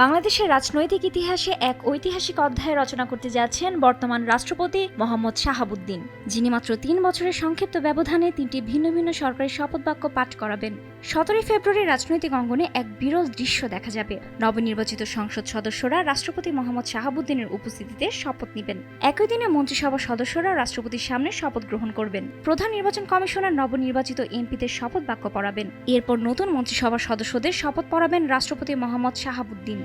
বাংলাদেশের রাজনৈতিক ইতিহাসে এক ঐতিহাসিক অধ্যায় রচনা করতে যাচ্ছেন বর্তমান রাষ্ট্রপতি মোহাম্মদ শাহাবুদ্দিন, যিনি মাত্র ৩ বছরের সংক্ষিপ্ত ব্যবধানে ৩টি ভিন্ন ভিন্ন সরকারি শপথ বাক্য পাঠ করাবেন। ১৭ ফেব্রুয়ারি রাজনৈতিক অঙ্গনে এক বিরল দৃশ্য দেখা যাবে। নবনির্বাচিত সংসদ সদস্যরা রাষ্ট্রপতি মোহাম্মদ শাহাবুদ্দিনের উপস্থিতিতে শপথ নেবেন। একই দিনে মন্ত্রিসভার সদস্যরা রাষ্ট্রপতির সামনে শপথ গ্রহণ করবেন। প্রধান নির্বাচন কমিশনার নবনির্বাচিত এমপিদের শপথ বাক্য পড়াবেন। এরপর নতুন মন্ত্রিসভার সদস্যদের শপথ পড়াবেন রাষ্ট্রপতি মোহাম্মদ শাহাবুদ্দিন।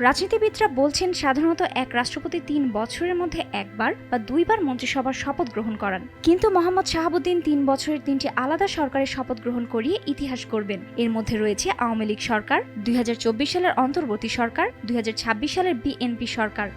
রাজনীতিবিদরা বলছেন, সাধারণত এক রাষ্ট্রপতি ৩ বছরের মধ্যে একবার বা দুইবার মন্ত্রিসভার শপথ গ্রহণ করান, কিন্তু মোহাম্মদ শাহাবুদ্দিন ৩ বছরের ৩টি আলাদা সরকারের শপথ গ্রহণ করিয়ে ইতিহাস করবেন। এর মধ্যে রয়েছে আওয়ামী লীগ সরকার, ২০২৪ সালের অন্তর্বর্তী সরকার, ২০২৬ সালের বিএনপি সরকার।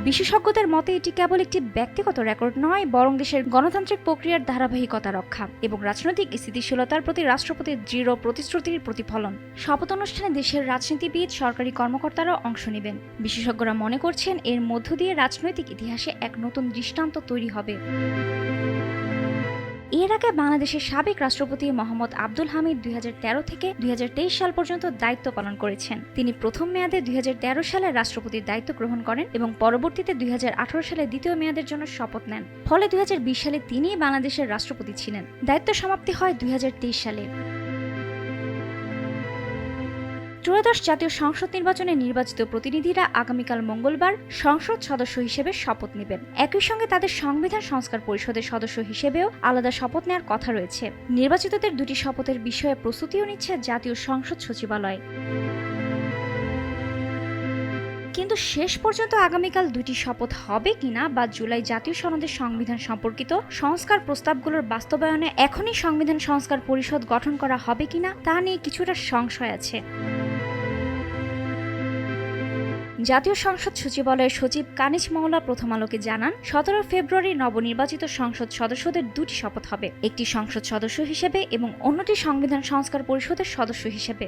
বিশেষজ্ঞদের মতে এটি কেবল একটি ব্যক্তিগত রেকর্ড নয়, বরং দেশের গণতান্ত্রিক প্রক্রিয়ার ধারাবাহিকতা রক্ষা এবং রাজনৈতিক স্থিতিশীলতার প্রতি রাষ্ট্রপতির দৃঢ় প্রতিশ্রুতির প্রতিফলন। শপথ অনুষ্ঠানে দেশের রাজনীতিবিদ, সরকারি কর্মকর্তারাও অংশ নেবেন। বিশেষজ্ঞরা মনে করছেন, এর মধ্য দিয়ে রাজনৈতিক ইতিহাসে এক নতুন দৃষ্টান্ত তৈরি হবে। এর আগে বাংলাদেশের সাবেক রাষ্ট্রপতি মোহাম্মদ আব্দুল হামিদ ২০১৩ থেকে ২০২৩ সাল পর্যন্ত দায়িত্ব পালন করেছেন। তিনি প্রথম মেয়াদে ২০১৩ সালে রাষ্ট্রপতির দায়িত্ব গ্রহণ করেন এবং পরবর্তীতে ২০১৮ সালে দ্বিতীয় মেয়াদের জন্য শপথ নেন। ফলে ২০২০ সালে তিনিই বাংলাদেশের রাষ্ট্রপতি ছিলেন। দায়িত্ব সমাপ্তি হয় ২০২৩ সালে। ত্রয়োদশ জাতীয় সংসদ নির্বাচনে নির্বাচিত প্রতিনিধিরা আগামীকাল মঙ্গলবার সংসদ সদস্য হিসেবে শপথ নেবেন। একই সঙ্গে তাদের সংবিধান সংস্কার পরিষদের সদস্য হিসেবেও আলাদা শপথ নেওয়ার কথা রয়েছে। নির্বাচিতদের দুটি শপথের বিষয়ে প্রস্তুতিও নিচ্ছে জাতীয় সংসদ সচিবালয়। কিন্তু শেষ পর্যন্ত আগামীকাল দুটি শপথ হবে কিনা বা জুলাই জাতীয় সনদের সংবিধান সম্পর্কিত সংস্কার প্রস্তাবগুলোর বাস্তবায়নে এখনই সংবিধান সংস্কার পরিষদ গঠন করা হবে কিনা তা নিয়ে কিছুটা সংশয় আছে। জাতীয় সংসদ সচিবালয়ের সচিব কানিজ মওলা প্রথম আলোকে জানান, ১৭ ফেব্রুয়ারি নবনির্বাচিত সংসদ সদস্যদের দুটি শপথ হবে, একটি সংসদ সদস্য হিসেবে এবং অন্যটি সংবিধান সংস্কার পরিষদের সদস্য হিসেবে।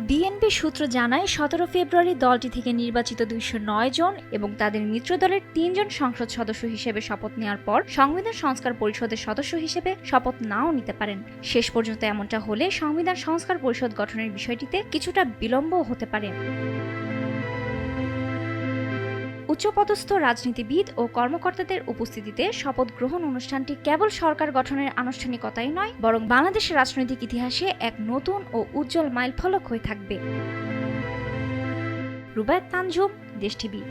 বিএনপি সূত্র জানায়, ১৭ ফেব্রুয়ারি দলটি থেকে নির্বাচিত ২০৯ জন এবং তাদের মিত্র দলের ৩ জন সংসদ সদস্য হিসেবে শপথ নেওয়ার পর সংবিধান সংস্কার পরিষদের সদস্য হিসেবে শপথ নাও নিতে পারেন। শেষ পর্যন্ত এমনটা হলে সংবিধান সংস্কার পরিষদ গঠনের বিষয়টিতে কিছুটা বিলম্বও হতে পারে। উচ্চপদস্থ রাজনীতিবিদ ও কর্মকর্তাদের উপস্থিতিতে শপথ গ্রহণ অনুষ্ঠানটি কেবল সরকার গঠনের আনুষ্ঠানিকতাই নয়, বরং বাংলাদেশের রাজনৈতিক ইতিহাসে এক নতুন ও উজ্জ্বল মাইলফলক হয়ে থাকবে। রুবায়েত তানজুম, দেশ টিভি।